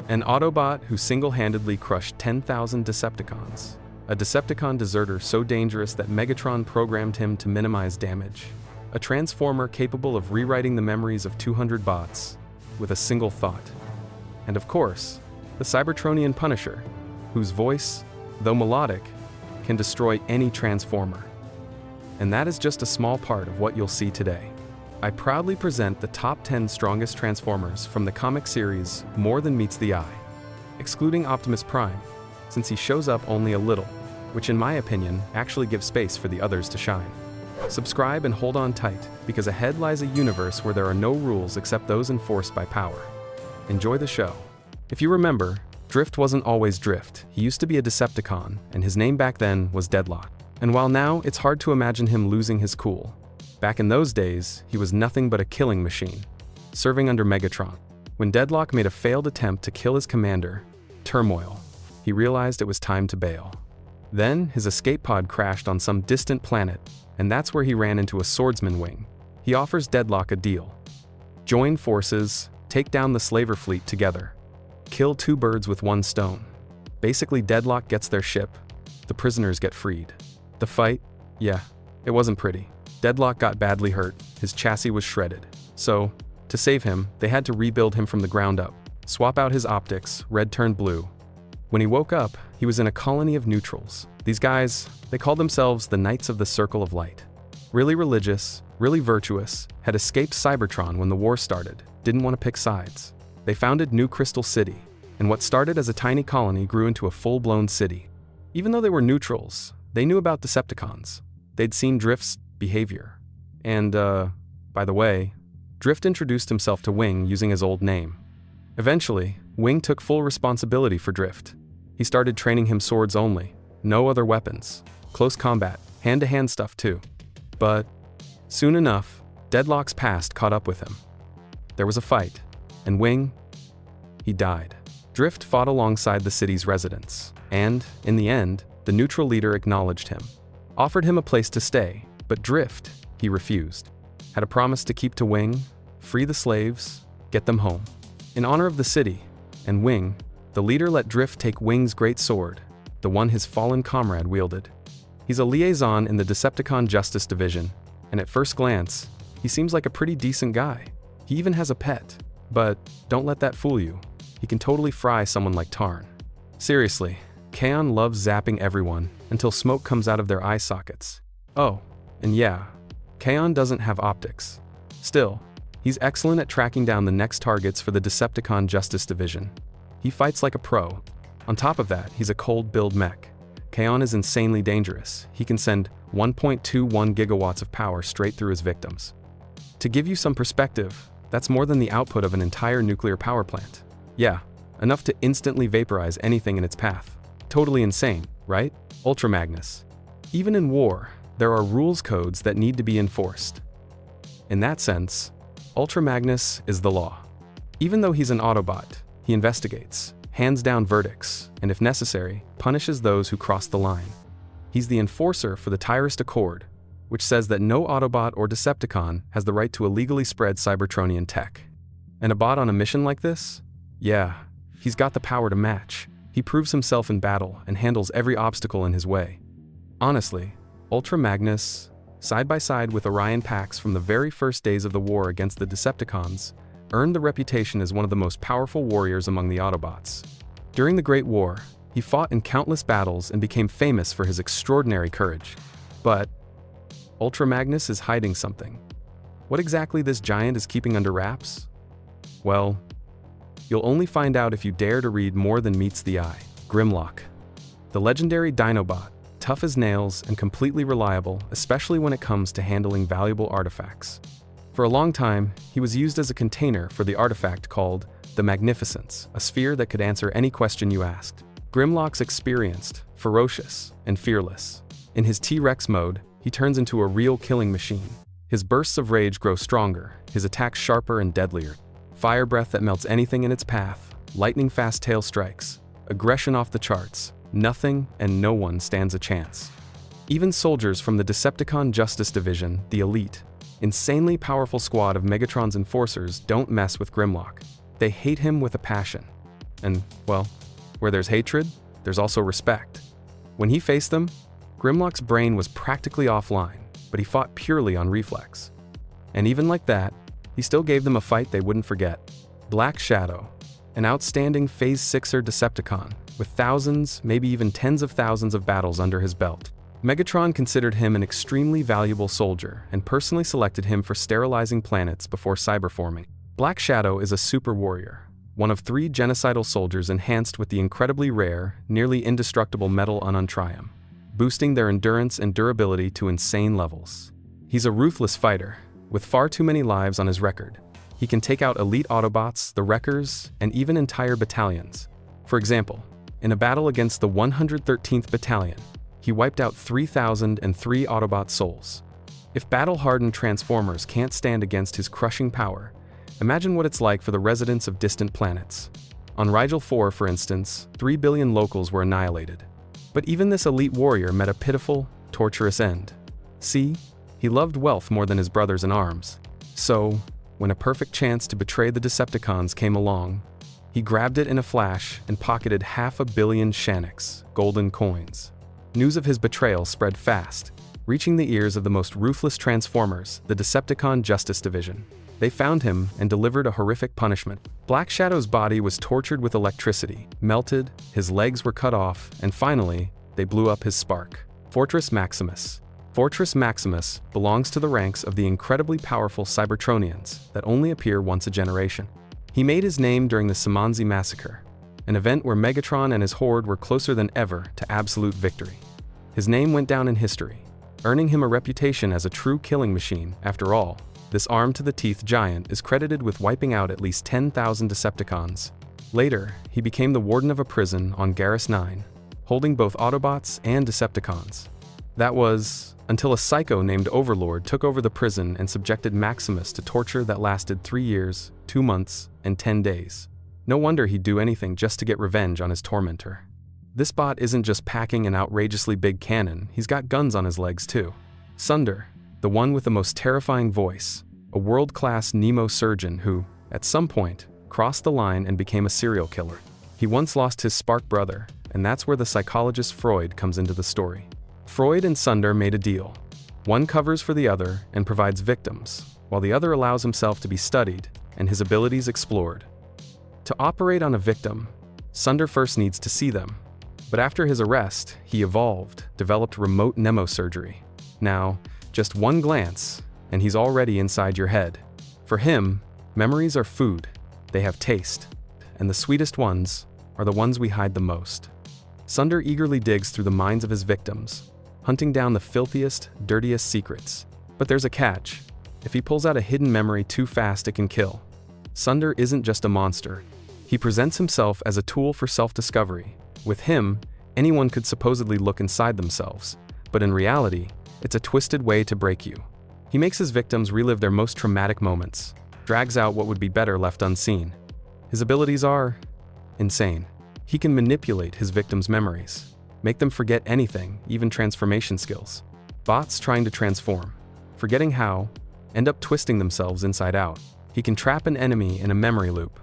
An Autobot who single-handedly crushed 10,000 Decepticons. A Decepticon deserter so dangerous that Megatron programmed him to minimize damage. A transformer capable of rewriting the memories of 200 bots with a single thought. And of course, the Cybertronian Punisher, whose voice, though melodic, can destroy any transformer. And that is just a small part of what you'll see today. I proudly present the top 10 strongest Transformers from the comic series More Than Meets the Eye, excluding Optimus Prime, since he shows up only a little, which in my opinion actually gives space for the others to shine. Subscribe and hold on tight, because ahead lies a universe where there are no rules except those enforced by power. Enjoy the show. If you remember, Drift wasn't always Drift. He used to be a Decepticon, and his name back then was Deadlock. And while now it's hard to imagine him losing his cool, back in those days, he was nothing but a killing machine, serving under Megatron. When Deadlock made a failed attempt to kill his commander, Turmoil, he realized it was time to bail. Then, his escape pod crashed on some distant planet, and that's where he ran into a swordsman wing. He offers Deadlock a deal. Join forces, take down the slaver fleet together. Kill two birds with one stone. Basically, Deadlock gets their ship, the prisoners get freed. The fight? Yeah, it wasn't pretty. Deadlock got badly hurt, his chassis was shredded. So, to save him, they had to rebuild him from the ground up. Swap out his optics, red turned blue. When he woke up, he was in a colony of neutrals. These guys, they called themselves the Knights of the Circle of Light. Really religious, really virtuous, had escaped Cybertron when the war started, didn't want to pick sides. They founded New Crystal City, and what started as a tiny colony grew into a full-blown city. Even though they were neutrals, they knew about Decepticons. They'd seen Drift's behavior. And, by the way, Drift introduced himself to Wing using his old name. Eventually, Wing took full responsibility for Drift. He started training him swords only, no other weapons, close combat, hand-to-hand stuff too. But, soon enough, Deadlock's past caught up with him. There was a fight, and Wing, he died. Drift fought alongside the city's residents, and, in the end, the neutral leader acknowledged him. Offered him a place to stay, but Drift, he refused. Had a promise to keep to Wing, free the slaves, get them home. In honor of the city, and Wing, the leader let Drift take Wing's great sword, the one his fallen comrade wielded. He's a liaison in the Decepticon Justice Division, and at first glance, he seems like a pretty decent guy. He even has a pet, but don't let that fool you. He can totally fry someone like Tarn. Seriously, Kaon loves zapping everyone until smoke comes out of their eye sockets. Oh, and yeah, Kaon doesn't have optics. Still, he's excellent at tracking down the next targets for the Decepticon Justice Division. He fights like a pro. On top of that, he's a cold-build mech. Kaon is insanely dangerous. He can send 1.21 gigawatts of power straight through his victims. To give you some perspective, that's more than the output of an entire nuclear power plant. Yeah, enough to instantly vaporize anything in its path. Totally insane, right? Ultra Magnus. Even in war, there are rules codes that need to be enforced. In that sense, Ultra Magnus is the law. Even though he's an Autobot, he investigates, hands down verdicts, and if necessary, punishes those who cross the line. He's the enforcer for the Tyrist Accord, which says that no Autobot or Decepticon has the right to illegally spread Cybertronian tech. And a bot on a mission like this? Yeah, he's got the power to match. He proves himself in battle and handles every obstacle in his way. Honestly, Ultra Magnus, side by side with Orion Pax from the very first days of the war against the Decepticons, earned the reputation as one of the most powerful warriors among the Autobots. During the Great War, he fought in countless battles and became famous for his extraordinary courage. But Ultra Magnus is hiding something. What exactly this giant is keeping under wraps? Well, you'll only find out if you dare to read More Than Meets the Eye. Grimlock. The legendary Dinobot, tough as nails and completely reliable, especially when it comes to handling valuable artifacts. For a long time, he was used as a container for the artifact called the Magnificence, a sphere that could answer any question you asked. Grimlock's experienced, ferocious, and fearless. In his T-Rex mode, he turns into a real killing machine. His bursts of rage grow stronger, his attacks sharper and deadlier. Fire breath that melts anything in its path, lightning-fast tail strikes, aggression off the charts. Nothing and no one stands a chance. Even soldiers from the Decepticon Justice Division, the Elite, insanely powerful squad of Megatron's enforcers, don't mess with Grimlock. They hate him with a passion. And, well, where there's hatred, there's also respect. When he faced them, Grimlock's brain was practically offline, but he fought purely on reflex. And even like that, he still gave them a fight they wouldn't forget. Black Shadow, an outstanding Phase 6er Decepticon, with thousands, maybe even tens of thousands of battles under his belt. Megatron considered him an extremely valuable soldier and personally selected him for sterilizing planets before cyberforming. Black Shadow is a super warrior, one of 3 genocidal soldiers enhanced with the incredibly rare, nearly indestructible metal Ununtrium, boosting their endurance and durability to insane levels. He's a ruthless fighter, with far too many lives on his record. He can take out elite Autobots, the Wreckers, and even entire battalions. For example, in a battle against the 113th Battalion, he wiped out 3,003 Autobot souls. If battle-hardened Transformers can't stand against his crushing power, imagine what it's like for the residents of distant planets. On Rigel 4, for instance, 3 billion locals were annihilated. But even this elite warrior met a pitiful, torturous end. See, he loved wealth more than his brothers in arms. So, when a perfect chance to betray the Decepticons came along, he grabbed it in a flash and pocketed 500 million Shanix, golden coins. News of his betrayal spread fast, reaching the ears of the most ruthless Transformers, the Decepticon Justice Division. They found him and delivered a horrific punishment. Black Shadow's body was tortured with electricity, melted, his legs were cut off, and finally, they blew up his spark. Fortress Maximus. Fortress Maximus belongs to the ranks of the incredibly powerful Cybertronians that only appear once a generation. He made his name during the Samanzi Massacre, an event where Megatron and his horde were closer than ever to absolute victory. His name went down in history, earning him a reputation as a true killing machine. After all, this armed-to-the-teeth giant is credited with wiping out at least 10,000 Decepticons. Later, he became the warden of a prison on Garrus 9, holding both Autobots and Decepticons. That was until a psycho named Overlord took over the prison and subjected Maximus to torture that lasted 3 years, 2 months, and 10 days. No wonder he'd do anything just to get revenge on his tormentor. This bot isn't just packing an outrageously big cannon, he's got guns on his legs too. Sunder, the one with the most terrifying voice, a world-class Nemo surgeon who, at some point, crossed the line and became a serial killer. He once lost his spark brother, and that's where the psychologist Freud comes into the story. Freud and Sunder made a deal. One covers for the other and provides victims, while the other allows himself to be studied and his abilities explored. To operate on a victim, Sunder first needs to see them. But after his arrest, he developed remote nemosurgery. Now, just one glance, and he's already inside your head. For him, memories are food. They have taste. And the sweetest ones are the ones we hide the most. Sunder eagerly digs through the minds of his victims, hunting down the filthiest, dirtiest secrets. But there's a catch. If he pulls out a hidden memory too fast, it can kill. Sunder isn't just a monster. He presents himself as a tool for self-discovery. With him, anyone could supposedly look inside themselves, but in reality, it's a twisted way to break you. He makes his victims relive their most traumatic moments, drags out what would be better left unseen. His abilities are insane. He can manipulate his victims' memories, make them forget anything, even transformation skills. Bots trying to transform, forgetting how, end up twisting themselves inside out. He can trap an enemy in a memory loop.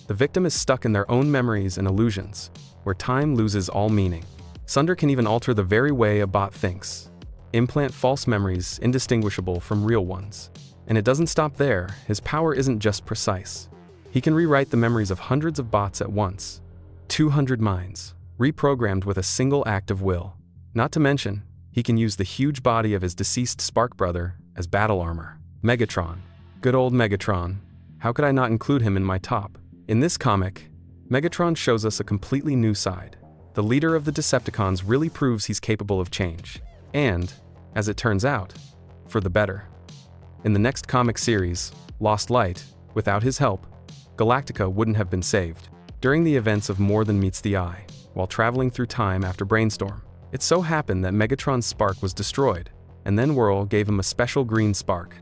The victim is stuck in their own memories and illusions, where time loses all meaning. Sunder can even alter the very way a bot thinks, implant false memories indistinguishable from real ones. And it doesn't stop there. His power isn't just precise. He can rewrite the memories of hundreds of bots at once. 200 minds, reprogrammed with a single act of will. Not to mention, he can use the huge body of his deceased spark brother as battle armor. Megatron. Good old Megatron. How could I not include him in my top? In this comic, Megatron shows us a completely new side. The leader of the Decepticons really proves he's capable of change. And, as it turns out, for the better. In the next comic series, Lost Light, without his help, Galactica wouldn't have been saved. During the events of More Than Meets the Eye, while traveling through time after Brainstorm, it so happened that Megatron's spark was destroyed, and then Whirl gave him a special green spark.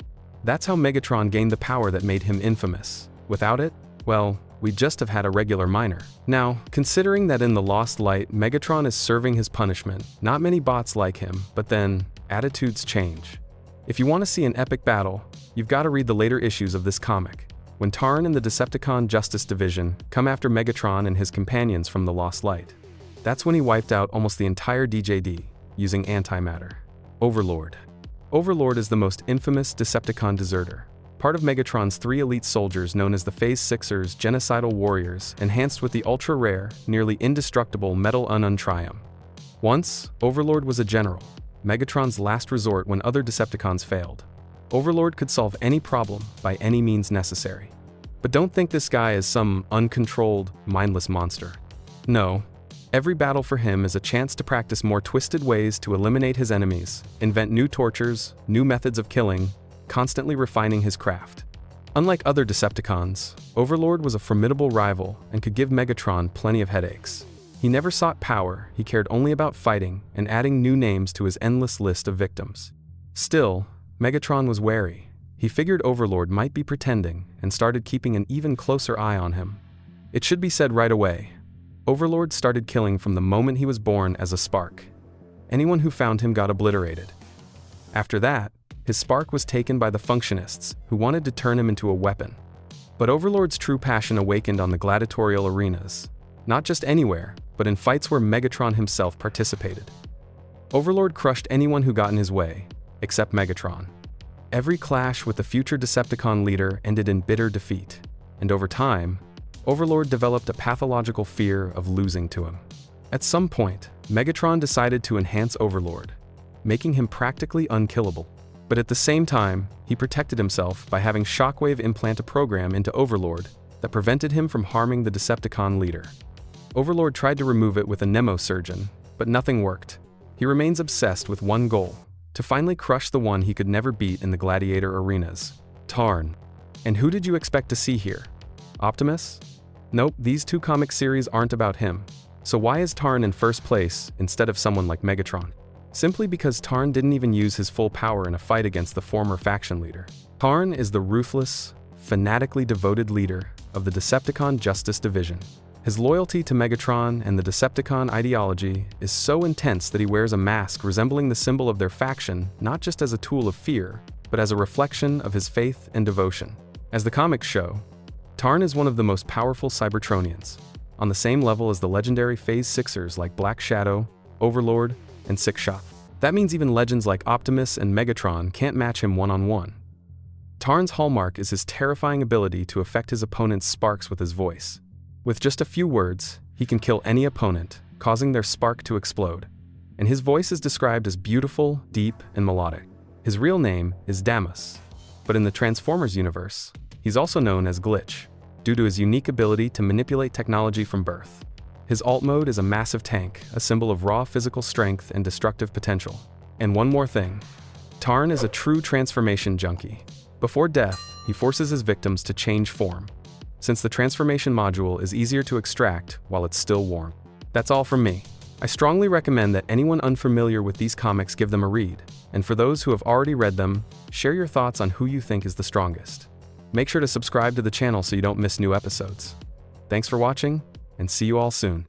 That's how Megatron gained the power that made him infamous. Without it, well, we'd just have had a regular miner. Now, considering that in the Lost Light, Megatron is serving his punishment, not many bots like him, but then, attitudes change. If you want to see an epic battle, you've got to read the later issues of this comic. when Tarn and the Decepticon Justice Division come after Megatron and his companions from the Lost Light. That's when he wiped out almost the entire DJD, using antimatter. Overlord. Overlord is the most infamous Decepticon deserter, part of Megatron's 3 elite soldiers known as the Phase Sixers, genocidal warriors, enhanced with the ultra-rare, nearly indestructible Metal Triumph. Once, Overlord was a general, Megatron's last resort when other Decepticons failed. Overlord could solve any problem by any means necessary. But don't think this guy is some uncontrolled, mindless monster. No. Every battle for him is a chance to practice more twisted ways to eliminate his enemies, invent new tortures, new methods of killing, constantly refining his craft. Unlike other Decepticons, Overlord was a formidable rival and could give Megatron plenty of headaches. He never sought power, he cared only about fighting and adding new names to his endless list of victims. Still, Megatron was wary. He figured Overlord might be pretending and started keeping an even closer eye on him. It should be said right away, Overlord started killing from the moment he was born as a spark. Anyone who found him got obliterated. After that, his spark was taken by the Functionists, who wanted to turn him into a weapon. But Overlord's true passion awakened on the gladiatorial arenas, not just anywhere, but in fights where Megatron himself participated. Overlord crushed anyone who got in his way, except Megatron. Every clash with the future Decepticon leader ended in bitter defeat, and over time, Overlord developed a pathological fear of losing to him. At some point, Megatron decided to enhance Overlord, making him practically unkillable. But at the same time, he protected himself by having Shockwave implant a program into Overlord that prevented him from harming the Decepticon leader. Overlord tried to remove it with a Nemosurgeon, but nothing worked. He remains obsessed with one goal, to finally crush the one he could never beat in the gladiator arenas, Tarn. And who did you expect to see here? Optimus? Nope, these 2 comic series aren't about him. So why is Tarn in first place instead of someone like Megatron? Simply because Tarn didn't even use his full power in a fight against the former faction leader. Tarn is the ruthless, fanatically devoted leader of the Decepticon Justice Division. His loyalty to Megatron and the Decepticon ideology is so intense that he wears a mask resembling the symbol of their faction, not just as a tool of fear, but as a reflection of his faith and devotion. As the comics show, Tarn is one of the most powerful Cybertronians, on the same level as the legendary Phase Sixers like Black Shadow, Overlord, and Sixshot. That means even legends like Optimus and Megatron can't match him one-on-one. Tarn's hallmark is his terrifying ability to affect his opponent's sparks with his voice. With just a few words, he can kill any opponent, causing their spark to explode. And his voice is described as beautiful, deep, and melodic. His real name is Damus, but in the Transformers universe, he's also known as Glitch, due to his unique ability to manipulate technology from birth. His alt mode is a massive tank, a symbol of raw physical strength and destructive potential. And one more thing, Tarn is a true transformation junkie. Before death, he forces his victims to change form, since the transformation module is easier to extract while it's still warm. That's all from me. I strongly recommend that anyone unfamiliar with these comics give them a read, and for those who have already read them, share your thoughts on who you think is the strongest. Make sure to subscribe to the channel so you don't miss new episodes. Thanks for watching, and see you all soon.